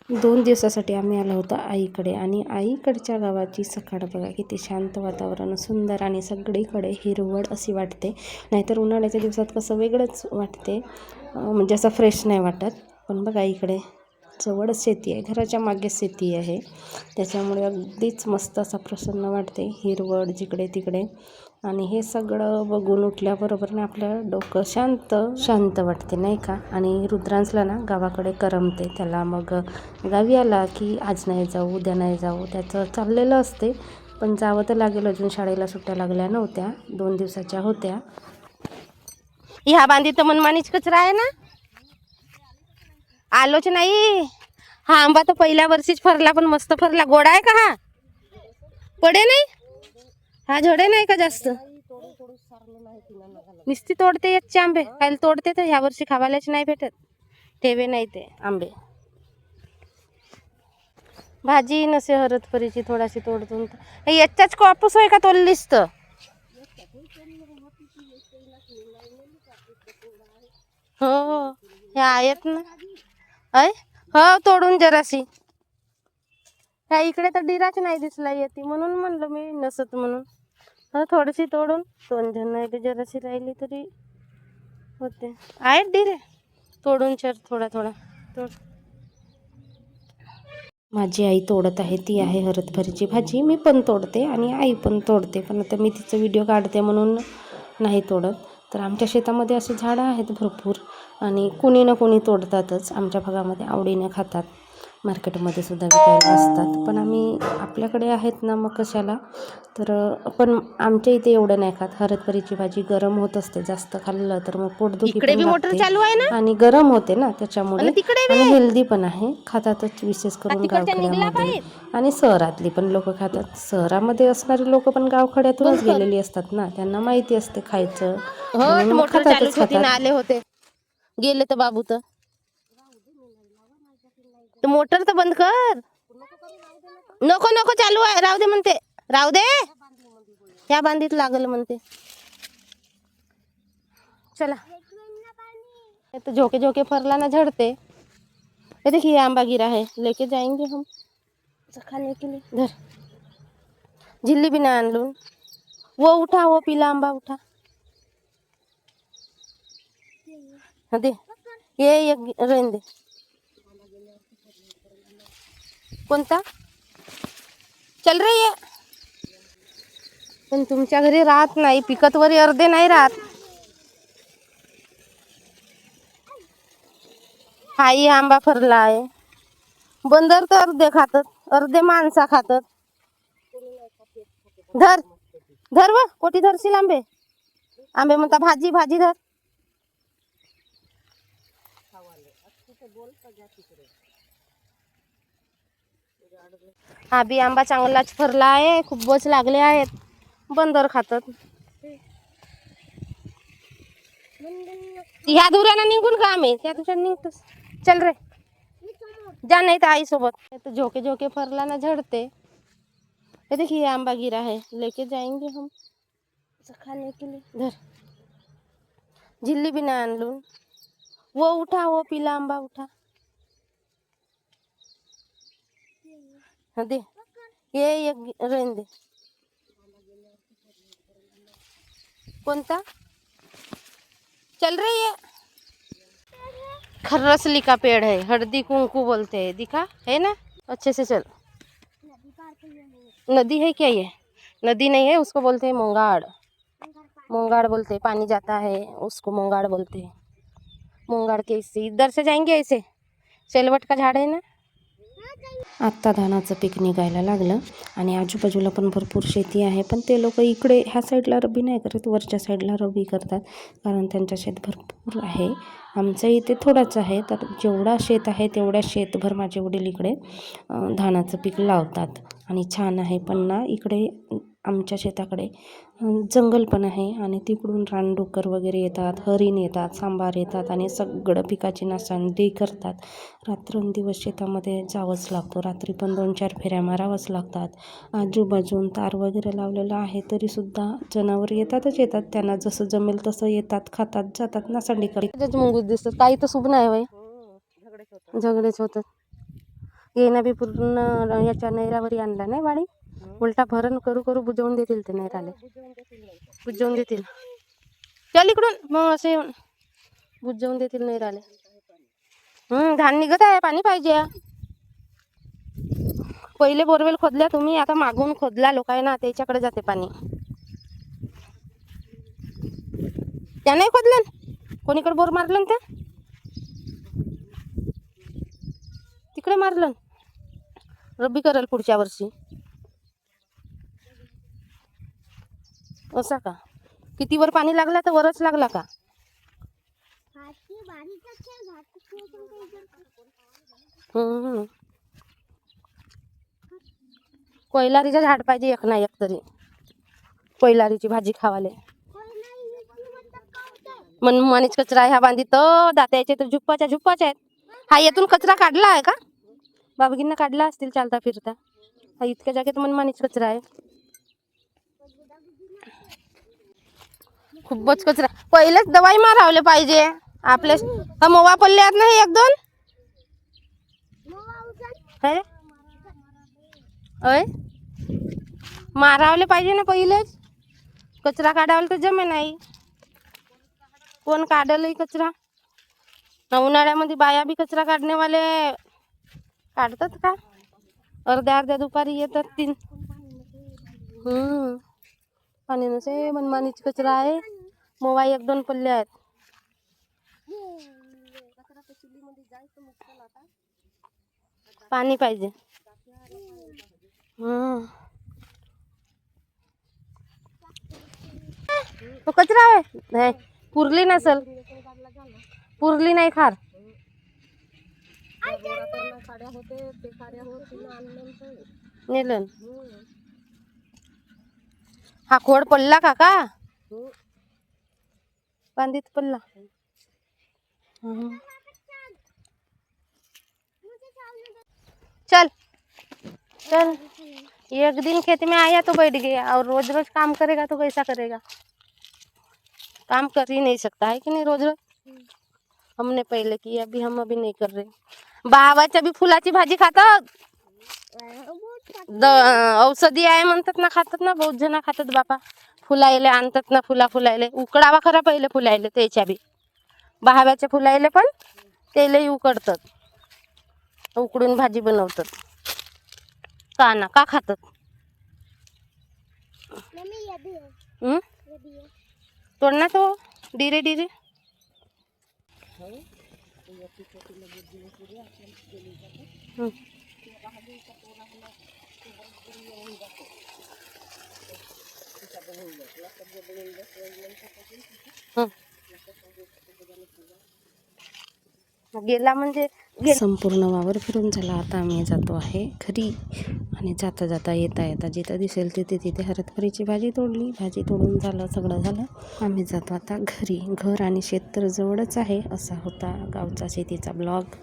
2 दिवसासाठी आम्ही आलो होतो आईकडे आणि आईकडच्या गावाची सकाळ बघा किती शांत वातावरण, सुंदर आणि सगळीकडे हिरवळ अशी वाटते. नाहीतर उन्हाळ्याच्या दिवसात कसं वेगळंच वाटते, म्हणजे असं फ्रेश नाही वाटत. पण बघा इकडे जवळच शेती आहे, घराच्या मागे शेती आहे, त्याच्यामुळे अगदीच मस्त असं प्रसन्न वाटते, हिरवळ जिकडे तिकडे. आणि हे सगळं बघून उठल्याबरोबर ना आपलं डोकं शांत शांत वाटते नाही का. आणि रुद्रांशला ना गावाकडे करमते, त्याला मग गावी आला की आज नाही जाऊ, उद्या नाही जाऊ, त्याचं चाललेलं असते. पण जावं तर लागेल, अजून शाळेला सुट्ट्या लागल्या नव्हत्या, 2 दिवसाच्या होत्या. ह्या बांधी तर मनमानीच कचरा आहे ना, आलोच नाही. हा आंबा तर पहिल्या वर्षीच फरला, पण मस्त फरला. गोडा आहे का हा? पडे नाही हा, झोडे नाही का जास्त? नुसती तोडते याचे आंबे, काल तोडते तर ह्या वर्षी खावायलाच नाही भेटत, ठेवे नाही ते आंबे. भाजी नसे हरतपरीची थोडाशी तोडतून याच्याच कापूस आहे का तोडलीस तर? हो हे आहेत ना. अय हो, तोडून जराशी. ह्या इकडे तर डिराच नाही दिसला येते, म्हणून म्हणलं मी नसत म्हणून. हो थोडीशी तोडून, 2 जण नाही जराशी राहिली तरी होते. आहेत डिरे, तोडून चर थोडा थोडा तोड. माझी आई तोडत आहे, ती आहे हरतभरीची भाजी. मी पण तोडते आणि आई पण तोडते, पण आता मी तिचं व्हिडिओ काढते म्हणून नाही तोडत. तर आमच्या शेतामध्ये असे झाडं आहेत भरपूर, आणि कुणी ना कोणी तोडतातच. आमच्या भागामध्ये आवडीने खातात, मार्केटमध्ये सुद्धा विकायला असतात. पण आम्ही आपल्याकडे आहेत ना, मग कशाला. तर पण आमच्या इथे एवढं नाही खात. हरतभरीची भाजी गरम होत असते, जास्त खाल्लं तर मग पोटदुखी पण लागते आणि गरम होते ना, त्याच्यामुळे. आणि हेल्दी पण आहे, खातातच विशेष करून गावखेड्यामध्ये. आणि शहरातली पण लोक खातात. शहरामध्ये असणारी लोक पण गावखेड्यातूनच गेलेली असतात ना, त्यांना माहिती असते खायचं, खातातच खातात. आले होते गेले तर बाबू तर मोटर तर बंद कर. नको नको, चालू आहे, राहू दे म्हणते, राहू दे. त्या बांधीत लागल म्हणते. चला, तो झोके झोके फरला ना, झड़ते. ये देखिए आंबा गिरा है, लेके जाएंगे हम खाने के लिए। धर, झिल्ली भी ना आन लूं। वो उठा, वो पीला आंबा उठा। हाँ दे, ये रहने दे। कोणता चल रही है, पण तुमच्या घरी राहत नाही, पिकत वरी अर्धे नाही राहत. हाई आंबा फरला आहे, बंदर तर अर्धे खातात, अर्धे माणसा खातात. धर धर, व कोटी धरशील आंबे. आंबे म्हणता भाजी भाजी, धर. हा बी आंबा चांगलाच फरला आहे, खूपच लागले आहेत, बंदर खातात. ह्या दुऱ्यानं निघून का आम्ही त्या दुऱ्यानं निघतोस. चल रे जा, नहीं तो आई सोबत. तो झोके झोके फरला ना, झड़ते. ये देखिए आंबा गिरा है, लेके जाएंगे हम खाने के लिए। धर, झिल्ली भी ना आन लूं। वो उठा, वो पीला आंबा उठा। हाँ दे, ये रहने दे। कोणता चल रही है? खर्रसली का पेड़ है, हळदी कुंकू बोलते हैं, दिखा है ना, अच्छे से चल। नदी है क्या? ये नदी नहीं है, उसको बोलते हैं मोंगाड़। मोंगाड़ बोलते हैं, पानी जाता है उसको मोंगाड़ बोलते हैं। मोंगाड़ के इधर से जाएंगे ऐसे, सेलवट का झाड आहे ना. आत्ता धानाचं पीक निघायला लागलं आणि आजूबाजूला पण भरपूर शेती आहे, पण ते लोक इकडे ह्या साईडला रब्बी नाही करत, वरच्या साईडला रब्बी करतात, कारण त्यांच्या शेत भरपूर आहे. आमच्या इथे थोडाच आहे, तर जेवढा शेत आहे तेवढ्या शेतभर माझे वडील इकडे धानाचं पीक लावतात. आणि छान आहे. पण ना इकडे आमच्या शेताकडे जंगल पण आहे, आणि तिकडून रानडुक्कर वगैरे येतात, हरिण येतात, सांबार येतात, आणि सगळं पिकाची नासाडी करतात. रात्रंदिवस शेतामध्ये जावंच लागतं, रात्री पण 2-4 फेऱ्या मारावंच लागतात. आजूबाजून तार वगैरे लावलेलं आहे, तरीसुद्धा जनावर येतातच येतात, त्यांना जसं जमेल तसं येतात, खातात, जातात, नासाडी करतात. मुंगूस दिसतात, काही तर शुभ नाही वय, झगडेच होतात. येणं बी पूर्ण याच्या नैरावरी आणला नाही वाडी. उलटा भरण करू करू बुजवून देतील ते नैराले. बुजवून देतील. चल इकडून मग असे बुजवून देतील नैराले. घाण निघत आहे, पाणी पाहिजे. पहिले बोरवेल खोदल्या तुम्ही, आता मागून खोदला लोकांना, त्याच्याकडे जाते पाणी. त्या नाही खोदलं, कोणीकडे बोर मारलं त्या तिकडे मारलं. रब्बी करल पुढच्या वर्षी. असा का? किती वर पाणी लागला तर वरच लागला का? कोयलारीचं झाड पाहिजे एक ना एक तरी. कोयलारीची भाजी खावाले. मनमानीच कचरा ह्या बांधी तर दात्याचे तर झुप्पाच्या आहेत. हा येथून कचरा काढला आहे का? बाबगींना काढला असतील चालता फिरता. हा इतक्या जागेत मनमानीच कचरा आहे. खूपच कचरा. पहिलेच दवाई मारावले पाहिजे आपले. मोवा पडले आहेत ना हे 1-2. अय मारावले पाहिजे ना पहिलेच. कचरा काढावला तर जमे नाही. कोण काढलंय कचरा? उन्हाळ्यामध्ये बाया बी कचरा काढणेवाले काढतात का? अर्ध्या दुपारी येतात 3. पाणी नसे, मनमानीच कचरा आहे. मोवा 1-2 पडले आहेत. पाणी पाहिजे. तो कचरा आहे नाही, पुरली नसल. पुरली नाही खार. नेलन हा खोड पडला काका? बांधीत पडला. चल चल, एक दिन खेत में आया तो बैठ गया, और रोज रोज काम करेगा तो कैसा करेगा? काम कर ही नहीं सकता है कि नहीं रोज रोज. हमने पहले किया, अभी नहीं कर रहे. बावाच्या बी फुलाची भाजी खातात. औषधी आहे म्हणतात ना, खातात ना, बहुत जण खातात बापा. फुलायले आणतात ना, फुलायले उकडावा खरा पहिले फुलायले. त्याच्या बी बाव्याच्या फुलायले पण तेले उकडतात, उकडून भाजी बनवतात. का ना का खातात? तोड ना तो डिरे डिरे. गेला म्हणजे संपूर्ण वावर फिरून झाला. आता आम्ही जातो आहे घरी. आणि जाता जाता येता जिथं दिसेल तिथे हरतभरीची भाजी तोडली. भाजी तोडून झालं, सगळं झालं. आम्ही जातो आता घरी. घर आणि शेत तर जवळच आहे. असा होता गावचा शेतीचा ब्लॉग.